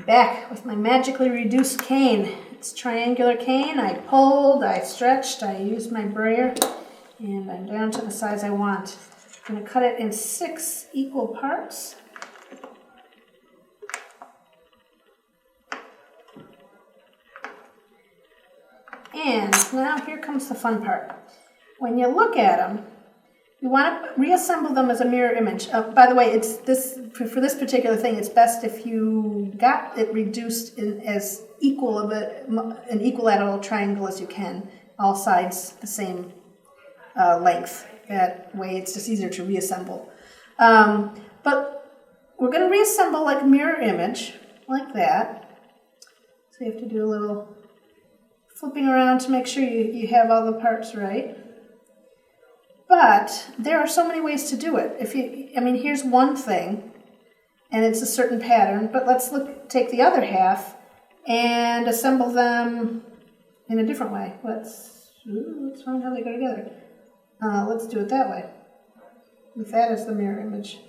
Back with my magically reduced cane. It's triangular cane. I pulled, I stretched, I used my brayer, and I'm down to the size I want. I'm going to cut it in 6 equal parts. And now here comes the fun part. When you look at them, you want to reassemble them as a mirror image. By the way, for this particular thing, it's best if you got it reduced in as equal of an equilateral triangle as you can, all sides the same length. That way it's just easier to reassemble. But we're going to reassemble like a mirror image, like that. So you have to do a little flipping around to make sure you have all the parts right. But there are so many ways to do it. Here's one thing, and it's a certain pattern, but let's take the other half and assemble them in a different way. Let's find how they go together. Let's do it that way, with that as the mirror image.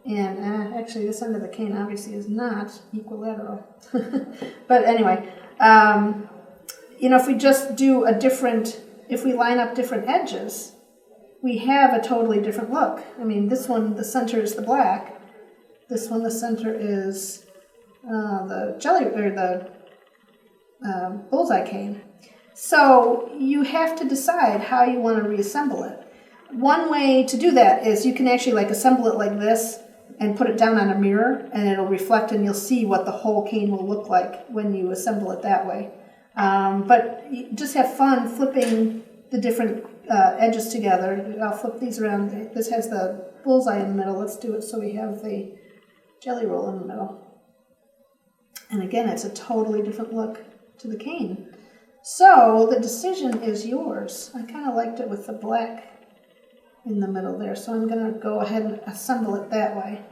And actually, this end of the cane obviously is not equilateral. But anyway, if we just do if we line up different edges, we have a totally different look. This one, the center is the black. This one, the center is the bullseye cane. So you have to decide how you want to reassemble it. One way to do that is you can actually assemble it like this and put it down on a mirror, and it'll reflect, and you'll see what the whole cane will look like when you assemble it that way. But you just have fun flipping the different edges together. I'll flip these around. This has the bullseye in the middle. Let's do it so we have the jelly roll in the middle. And again, it's a totally different look to the cane. So the decision is yours. I kind of liked it with the black in the middle there, so I'm going to go ahead and assemble it that way.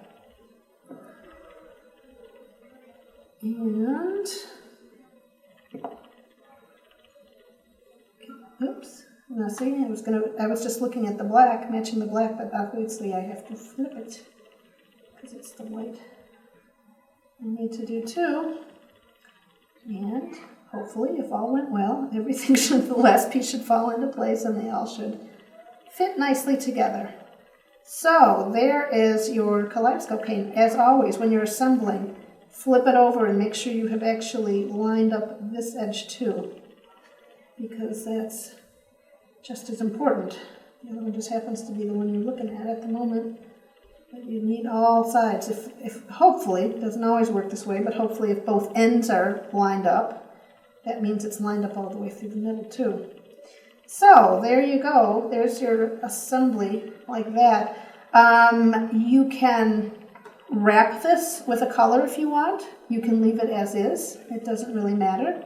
And oops. Now see, I was just looking at the black, matching the black, but obviously I have to flip it because it's the white I need to do too. And hopefully, if all went well, the last piece should fall into place and they all should fit nicely together. So there is your Kaleidoscope cane. As always, when you're assembling, flip it over and make sure you have actually lined up this edge too, because that's just as important. The other one just happens to be the one you're looking at the moment. But you need all sides. If hopefully, it doesn't always work this way, but hopefully if both ends are lined up, that means it's lined up all the way through the middle too. So there you go. There's your assembly like that. You can wrap this with a color if you want. You can leave it as is. It doesn't really matter.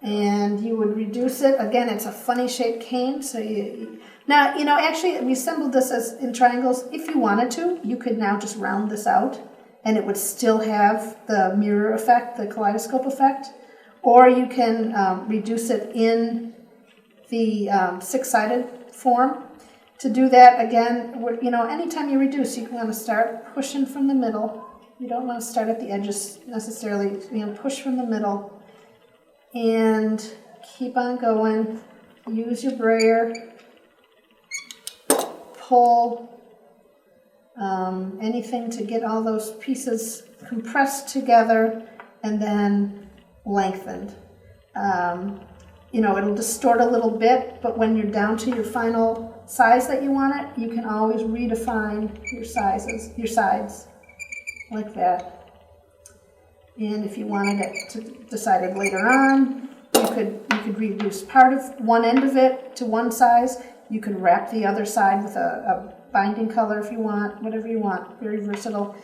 And you would reduce it. Again, it's a funny shaped cane. So actually we assembled this as in triangles. If you wanted to, you could now just round this out and it would still have the mirror effect, the kaleidoscope effect. Or you can reduce it in the 6-sided form. To do that, again, anytime you reduce, you want to start pushing from the middle. You don't want to start at the edges necessarily. Push from the middle. And keep on going. Use your brayer. Pull anything to get all those pieces compressed together and then lengthened. It'll distort a little bit, but when you're down to your final size that you want it, you can always redefine your sides, like that. And if you wanted it to decided later on, you could reduce part of one end of it to one size. You could wrap the other side with a binding color if you want, whatever you want. Very versatile.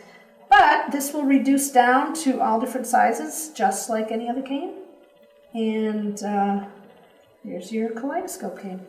But this will reduce down to all different sizes, just like any other cane. And here's your Kaleidoscope cane.